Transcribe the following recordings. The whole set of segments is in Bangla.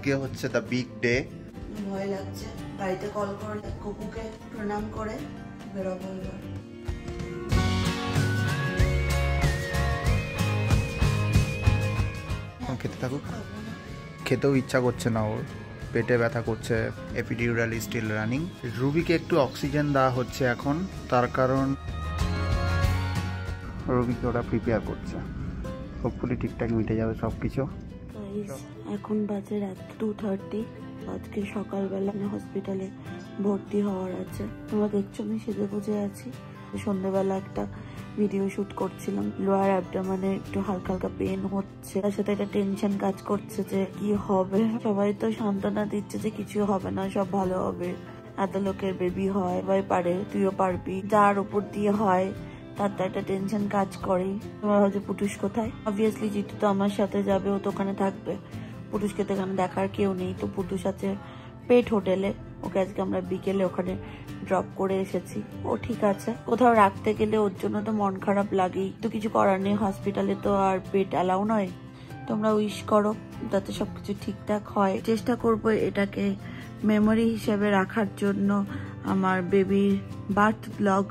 আজকে হচ্ছে দ্য বিগ ডে। ভয় লাগছে, বাড়িতে কল করে কুকুকে প্রণাম করে বেরোবো এবার। খেতে থাকুক, খেতেও ইচ্ছা করছে না, ওর পেটে ব্যথা করছে, এপিডিউরাল স্টিল রানিং। রুবিকে একটু অক্সিজেন দেওয়া হচ্ছে এখন, তার কারণ রুবিকে ওরা প্রিপেয়ার করছে। হোপফুলি ঠিকঠাক মিটে যাবে সব কিছু। এখন বাজে রাত 2:30। আজকে সকালবেলা হসপিটালে ভর্তি হওয়ার আছে। তোমরা দেখছো আমি সেজে গুজে আছি। সন্ধ্যেবেলা একটা ভিডিও শুট করছিলাম। লোয়ার অ্যাবডোমেনে একটু হালকা হালকা পেন হচ্ছে, তার সাথে একটা টেনশন কাজ করছে যে কি হবে। সবাই তো সান্ত্বনা দিচ্ছে যে কিছু হবে না, সব ভালো হবে, এত লোকের বেবি হয়, সবাই পারে, তুইও পারবি। যার উপর দিয়ে হয় তার তো একটা টেনশন কাজ করে। তোমার হচ্ছে পুটুস কোথায়? অবভিয়াসলি জিতু তো আমার সাথে যাবে, ও তো ওখানে থাকবে। পুটুসকে তো এখানে দেখার কেউ নেই, তো পুটুস আছে পেট হোটেলে। ওকে আজকে আমরা বিকেলে ওখানে ড্রপ করে এসেছি। ও ঠিক আছে, কোথাও রাখতে গেলে ওর জন্য তো মন খারাপ লাগেই, তো কিছু করার নেই। হসপিটালে তো আর পেট অ্যালাউ নয়। তোমরা উইশ করো যাতে সবকিছু ঠিকঠাক হয়। চেষ্টা করবো এটাকে মেমোরি হিসেবে রাখার জন্য, আমার বেবির বার্থ ব্লগ,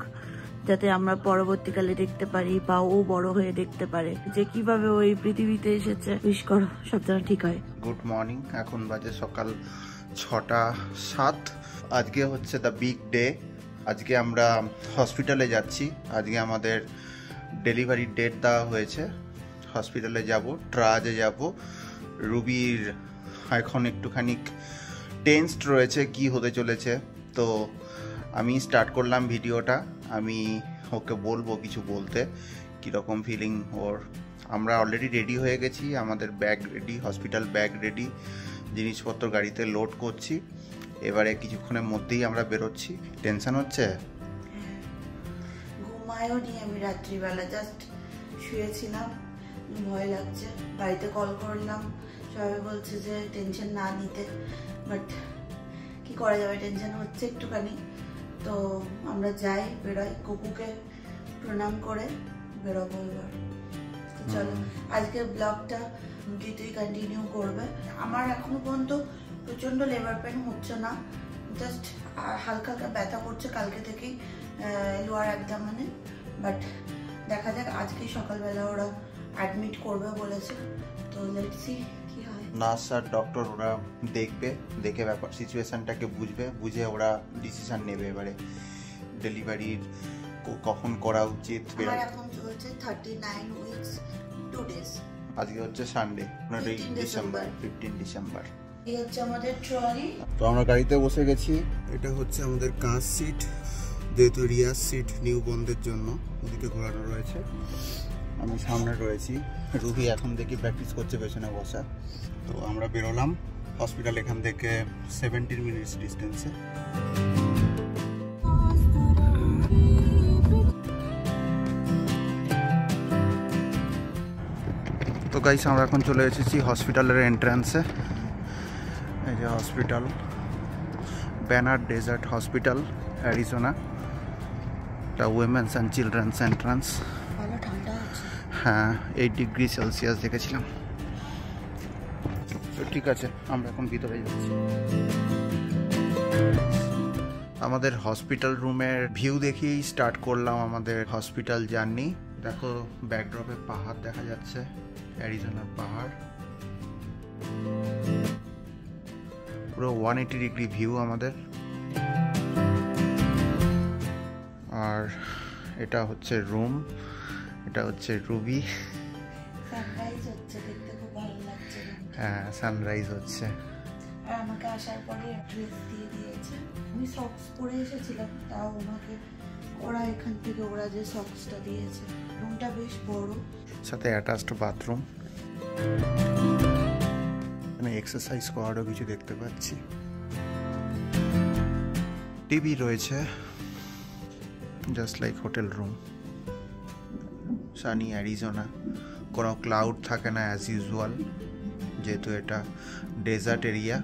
যাতে আমরা পরবর্তীকালে দেখতে পারি বা ও বড় হয়ে দেখতে পারে যে কিভাবে ও এই পৃথিবীতে এসেছে। উইশ করো সব যেন ঠিক হয়। গুড মর্নিং, এখন বাজে সকাল 6:07। আজকে হচ্ছে দ্য বিগ ডে। আজকে আমরা হসপিটালে যাচ্ছি। আজকে আমাদের ডেলিভারির ডেট দেওয়া হয়েছে। হসপিটালে যাব, ট্রাজে যাব। রুবির এখন একটুখানি টেন্সড রয়েছে কি হতে চলেছে। তো আমি স্টার্ট করলাম ভিডিওটা। আমি ওকে বলবো কিছু বলতে, কীরকম ফিলিং ওর। আমরা অলরেডি রেডি হয়ে গেছি, আমাদের bag ready, hospital bag ready, জিনিসপত্র গাড়িতে লোড করছি। এবারে কিছুক্ষণের মধ্যেই আমরা বেরোচ্ছি। টেনশন হচ্ছে? ঘুমায়ও নি আমি রাত্রিবেলা, জাস্ট শুয়েছিলাম। ভয় লাগছে, বাড়িতে কল করলাম, সবাই বলছে যে টেনশন না নিতে, বাট কি করা যাবে, টেনশন হচ্ছে একটুখানি। তো আমরা যাই, বেরোই, কুকুকে প্রণাম করে বেরোবো এবার। চলো আজকের ব্লগটা তুই কন্টিনিউ করবে। আমার এখনো পর্যন্ত প্রচন্ড লেবার পেন হচ্ছে না, জাস্ট হালকা হালকা ব্যথা করছে কালকে থেকেই লোয়ার অ্যাবডোমেনে। বাট দেখা যাক, আজকে সকালবেলা ওরা অ্যাডমিট করবে বলেছে, তো লেটস সি কি হয়। নার্স আর ডক্টর ওরা দেখবে, দেখে ব্যাপার সিচুয়েশনটাকে বুঝবে, বুঝে ওরা ডিসিশন নেবে এবারে ডেলিভারির কখন করা উচিত। আমার এখন চলছে 39 উইকস 2 ডেজ। আজকে হচ্ছে সানডে, 15 ডিসেম্বর। এই হচ্ছে আমাদের ট্রলি। তো আমরা গাড়িতে বসে গেছি। এটা হচ্ছে আমাদের কাঁচ সিট, যেহেতু রিয়ার সিট নিউ বন্ধের জন্য ওদিকে ঘোরানো রয়েছে। আমি সামনে রয়েছি, রুহি এখন দেখি প্র্যাকটিস করছে পেছনে বসা। তো আমরা বেরোলাম হসপিটাল এখান থেকে 17 মিনিটস ডিস্টেন্সে। তো গাইস আমরা এখন চলে এসেছি হসপিটালের এন্ট্রান্সে। এই যে hospital, banner desert hospital, Arizona. এটা উইমেন্স অ্যান্ড চিলড্রেন্স এন্ট্রান্স। ভালো ঠান্ডা আছে। হ্যাঁ, 8 ডিগ্রি সেলসিয়াস দেখেছিলাম। তো ঠিক আছে, আমরা এখন ভিতরে যাচ্ছি। আমাদের হসপিটাল রুমের ভিউ দেখেই স্টার্ট করলাম আমাদের হসপিটাল জার্নি। দেখো ব্যাকড্রপে পাহাড় দেখা যাচ্ছে, অ্যারিজোনার পাহাড়। পুরো 180 ডিগ্রি ভিউ আমাদের। আর এটা হচ্ছে রুম, এটা হচ্ছে রুবি। সানরাইজ হচ্ছে, দেখতে খুব ভালো লাগছে। হ্যাঁ, সানরাইজ হচ্ছে। আর আমাকে আসার পরে ড্রেস দিয়ে দিয়েছে। আমি সক্স পরে এসেছিলাম, তাও আমাকে ওরা এখান থেকে ওরা যে সক্সটা দিয়েছে। রুমটা বেশ বড়, সাথে অ্যাটাচড বাথরুম। আমি এক্সারসাইজ করারও কিছু দেখতে পাচ্ছি। টিভি রয়েছে, just like hotel room. Sunny Arizona, কোনো ক্লাউড থাকে না অ্যাজ ইউজুয়াল, যেহেতু এটা ডেজার্ট এরিয়া।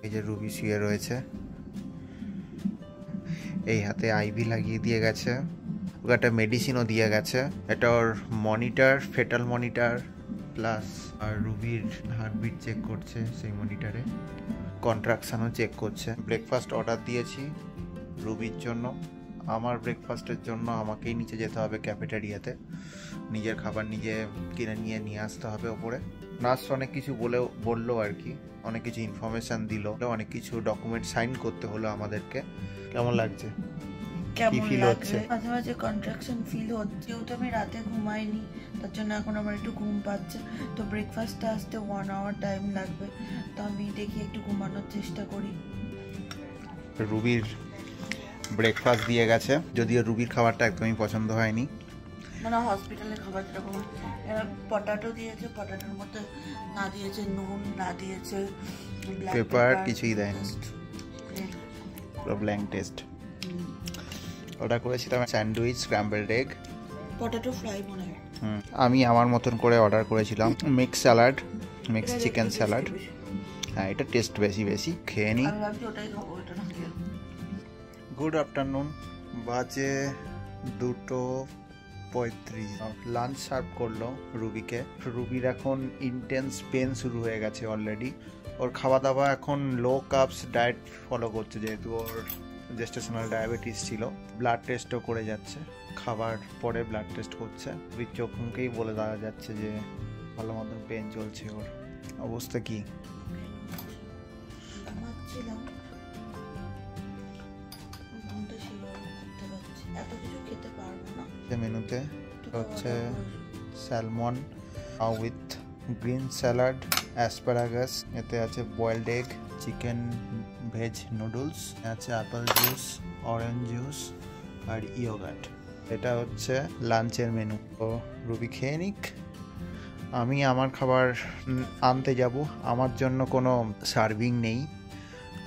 এই যে রুবি শুয়ে রয়েছে, এই হাতে আইভি লাগিয়ে দিয়ে গেছে, ওকে একটা মেডিসিনও দিয়ে গেছে। এটা ওর মনিটর, ফেটাল মনিটর প্লাস আর রুবির হার্টবিট চেক করছে সেই মনিটরে, কন্ট্রাকশনও চেক করছে। ব্রেকফাস্ট অর্ডার দিয়েছি রুবির জন্য। আমার ব্রেকফাস্টের জন্য আমাকেই নিচে যেতে হবে ক্যাফেটেরিয়াতে, নিজের খাবার নিজে কিনে নিয়ে আসতে হবে ওপরে। নার্স অনেক কিছু বললো আর কি, অনেক কিছু ইনফরমেশন দিল, অনেক কিছু ডকুমেন্ট সাইন করতে হলো আমাদেরকে। কেমন লাগছে? কেমন লাগছে? মাঝে মাঝে কন্ট্রাকশন ফিল হচ্ছে, যেহেতু আমি রাতে ঘুমাইনি তার জন্য এখন আমার একটু ঘুম পাচ্ছে। তো ব্রেকফাস্টটা আসতে 1 hour টাইম লাগবে, তো আমি দেখি একটু ঘুমানোর চেষ্টা করি। রুবির ব্রেকফাস্ট দিয়ে গেছে, যদিও রুবির খাবারটা একদমই পছন্দ হয়নি। মানে হসপিটালের খাবার যেরকম এরা পটাটো দিয়েছে, পটাটোর মধ্যে না দিয়েছে নুন, না দিয়েছে পেপার, কিছুই দেয়নি, পুরো ব্ল্যাঙ্ক টেস্ট। অর্ডার করেছিলাম sandwich, scrambled egg, potato fry মনে হয়। আমি আমার মতন করে অর্ডার করেছিলাম mix salad, mix chicken salad. হ্যাঁ, এটা টেস্ট বেশি খেয়ে নিই। গুড আফটারনুন, বাজে 2:35। লাঞ্চ সার্ভ করলো রুবিকে। রুবির এখন ইন্টেন্স পেন শুরু হয়ে গেছে অলরেডি। ওর খাওয়া দাওয়া এখন লো কার্বস ডায়েট ফলো করছে, যেহেতু ওর জেস্টেশনাল ডায়াবেটিস ছিল। ব্লাড টেস্টও করে যাচ্ছে, খাবার পরে ব্লাড টেস্ট করছে। রুবির চোখ মুখেই বলে দেওয়া যাচ্ছে যে ভালো মতন পেন চলছে। ওর অবস্থা কি? মেনুতে হচ্ছে salmon with green salad, asparagus, এতে আছে boiled egg, chicken veg noodles, আছে অ্যাপেল জুস, অরেঞ্জ জুস আর ইয়োগার্ট। এটা হচ্ছে লাঞ্চের মেনু। তো রুবি খেয়ে নিক, আমি আমার খাবার আনতে যাব। আমার জন্য কোনো সার্ভিং নেই,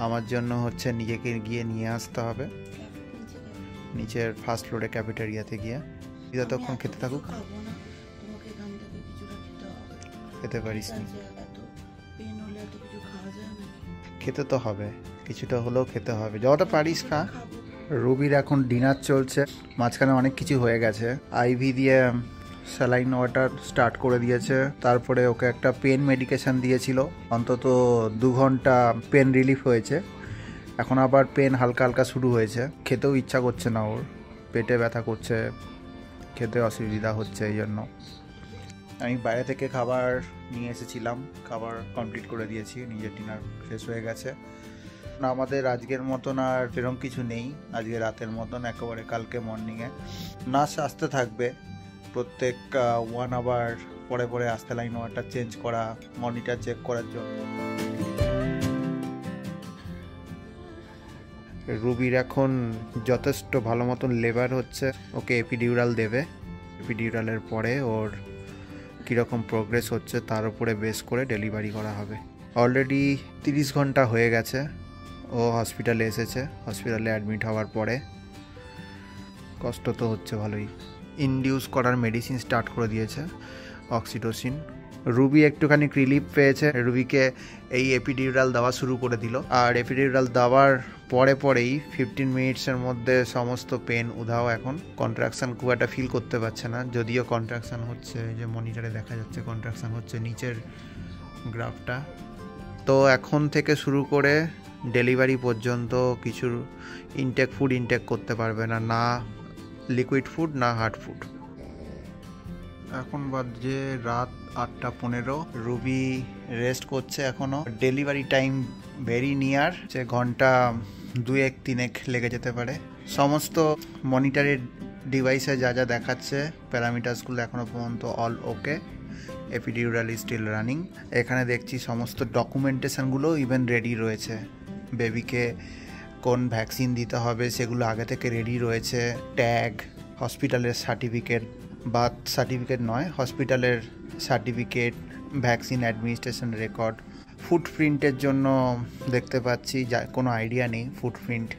আমার জন্য হচ্ছে নিজেকে গিয়ে নিয়ে আসতে হবে নিচের ফার্স্ট ফ্লোরে ক্যাফেটেরিয়াতে গিয়ে। যতক্ষণ খেতে থাকুক, খেতে পারিস নি, খেতে তো হবে, কিছুটা হলেও খেতে হবে, যতটা পারিস খা। রুবির এখন ডিনার চলছে, মাঝখানে অনেক কিছু হয়ে গেছে। আইভি দিয়ে স্যালাইন ওয়াটার স্টার্ট করে দিয়েছে, তারপরে ওকে একটা পেন মেডিকেশন দিয়েছিল, অন্তত 2 ঘন্টা পেন রিলিফ হয়েছে। এখন আবার পেন হালকা হালকা শুরু হয়েছে। খেতেও ইচ্ছা করছে না ওর, পেটে ব্যথা করছে, খেতে অসুবিধা হচ্ছে। এই জন্য আমি বাইরে থেকে খাবার নিয়ে এসেছিলাম, খাবার কমপ্লিট করে দিয়েছি, নিজের ডিনার শেষ হয়ে গেছে। আমাদের আজকের মতন আর সেরকম কিছু নেই, আজকে রাতের মতন একেবারে কালকে মর্নিংয়ে নার্স আসতে থাকবে। প্রত্যেক 1 hour পরে পরে আসতে লাইন ওয়াটার চেঞ্জ করা, মনিটর চেক করার জন্য। রুবির এখন যথেষ্ট ভালো মতন লেবার হচ্ছে, ওকে এপিডিউরাল দেবে। এপিডিউরালের পরে ওর কীরকম প্রোগ্রেস হচ্ছে তার উপরে বেস করে ডেলিভারি করা হবে। অলরেডি 30 ঘন্টা হয়ে গেছে ও হসপিটালে এসেছে। হসপিটালে অ্যাডমিট হওয়ার পরে কষ্ট তো হচ্ছে ভালোই। ইনডিউস করার মেডিসিন স্টার্ট করে দিয়েছে, অক্সিটোসিন। রুবি একটুখানি রিলিফ পেয়েছে, রুবিকে এই এপিডিউরাল দেওয়া শুরু করে দিল। আর এপিডিউরাল দেওয়ার পরেই 15 মিনিটসের মধ্যে সমস্ত পেন উধাও। এখন কন্ট্রাকশন খুব একটা ফিল করতে পারছে না, যদিও কন্ট্রাকশন হচ্ছে, যে মনিটরে দেখা যাচ্ছে কন্ট্রাকশন হচ্ছে নিচের গ্রাফটা। তো এখন থেকে শুরু করে ডেলিভারি পর্যন্ত কিছু ফুড ইনটেক করতে পারবে না, না লিকুইড ফুড না হার্ড ফুড। এখন বাজে রাত 8:15। রুবি রেস্ট করছে এখনো। ডেলিভারি টাইম ভেরি নিয়ার, যে ঘন্টা 2-3 লেগে যেতে পারে। সমস্ত মনিটরের ডিভাইসে যা যা দেখাচ্ছে প্যারামিটার্সগুলো এখনো পর্যন্ত all okay. Epidural still running. এখানে দেখছি সমস্ত ডকুমেন্টেশনগুলো ইভেন রেডি রয়েছে। বেবিকে কোন ভ্যাকসিন দিতে হবে সেগুলো আগে থেকে রেডি রয়েছে। ট্যাগ, হসপিটালের সার্টিফিকেট, বার্থ সার্টিফিকেট নয়, হসপিটালের সার্টিফিকেট, ভ্যাকসিন অ্যাডমিনিস্ট্রেশন রেকর্ড। ফুটপ্রিন্টের জন্য দেখতে পাচ্ছি, যা কোনো আইডিয়া নেই ফুটপ্রিন্ট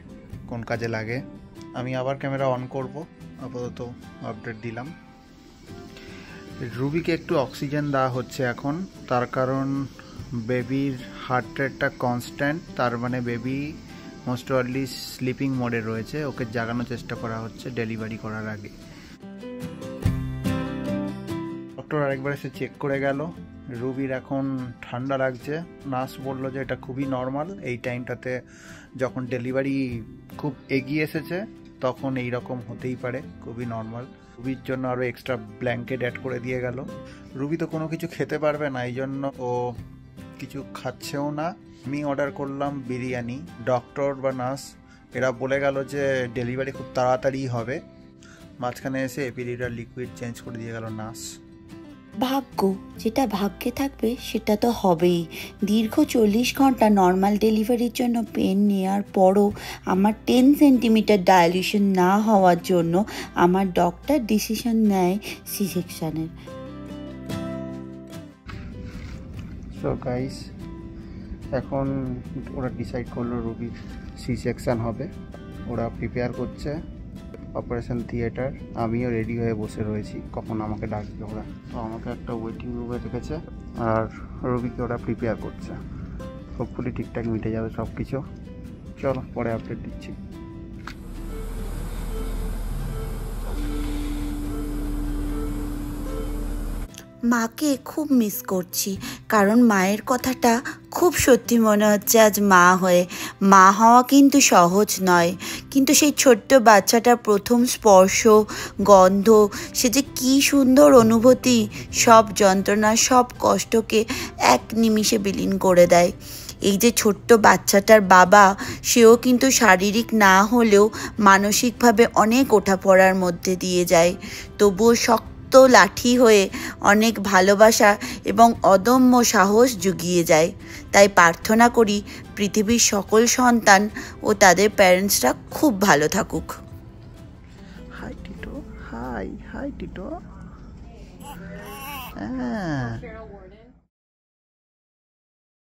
কোন কাজে লাগে। আমি আবার ক্যামেরা অন করব, আপাতত আপডেট দিলাম। রুবিকে একটু অক্সিজেন দেওয়া হচ্ছে এখন, তার কারণ বেবির হার্ট রেটটা কনস্ট্যান্ট, তার মানে বেবি মোস্ট প্রবাবলি স্লিপিং মোডে রয়েছে। ওকে জাগানোর চেষ্টা করা হচ্ছে ডেলিভারি করার আগে। ডক্টর আরেকবার এসে চেক করে গেল, রুবির এখন ঠান্ডা লাগছে। নার্স বললো যে এটা খুবই নর্মাল, এই টাইমটাতে যখন ডেলিভারি খুব এগিয়ে এসেছে তখন এই রকম হতেই পারে, খুবই নর্মাল। রুবির জন্য আরও এক্সট্রা ব্ল্যাঙ্কেট অ্যাড করে দিয়ে গেল। রুবি তো কোনো কিছু খেতে পারবে না, এই জন্য ও কিছু খাচ্ছেও না। আমি অর্ডার করলাম বিরিয়ানি। ডক্টর বা নার্স এরা বলে গেল যে ডেলিভারি খুব তাড়াতাড়ি হবে। মাঝখানে এসে এপিডিউরাল লিকুইড চেঞ্জ করে দিয়ে গেল নার্স। ভাগ্য, যেটা ভাগ্যে থাকবে সেটা তো হবেই। দীর্ঘ 40 ঘন্টা নর্মাল ডেলিভারির জন্য পেন নেওয়ার পরও আমার 10 সেন্টিমিটার ডায়ালিউশন না হওয়ার জন্য আমার ডক্টর ডিসিশন নেয় সি সেকশনের। সো গাইস, এখন ওরা ডিসাইড করলো রুবির সি সেকশন হবে। ওরা প্রিপেয়ার করছে অপারেশন থিয়েটার। আমিও রেডি হয়ে বসে রয়েছি, কখন আমাকে ডাকবে ওরা। তো আমাকে একটা ওয়েটিং রুমে রেখেছে আর রুবিকে ওরা প্রিপেয়ার করছে। হোপফুলি ঠিকঠাক মিটে যাবে সব কিছু। চলো পরে আপডেট দিচ্ছি। মাকে খুব মিস করছি, কারণ মায়ের কথাটা খুব সত্যি মনে হচ্ছে আজ মা হয়ে। মা হওয়া কিন্তু সহজ নয়, কিন্তু সেই ছোট্ট বাচ্চাটার প্রথম স্পর্শ, গন্ধ, সে যে কী সুন্দর অনুভূতি, সব যন্ত্রণা সব কষ্টকে এক নিমিষে বিলীন করে দেয়। এই যে ছোট্ট বাচ্চাটার বাবা, সেও কিন্তু শারীরিক না হলেও মানসিকভাবে অনেক ওঠাপড়ার মধ্যে দিয়ে যায়, তবুও শক্ত লাঠি হয়ে অনেক ভালোবাসা এবং অদম্য সাহস জুগিয়ে যায়। তাই প্রার্থনা করি পৃথিবীর সকল সন্তান ও তাদের প্যারেন্টসরা খুব ভালো থাকুক। Hi Tito, hi hi Tito. হ্যাঁ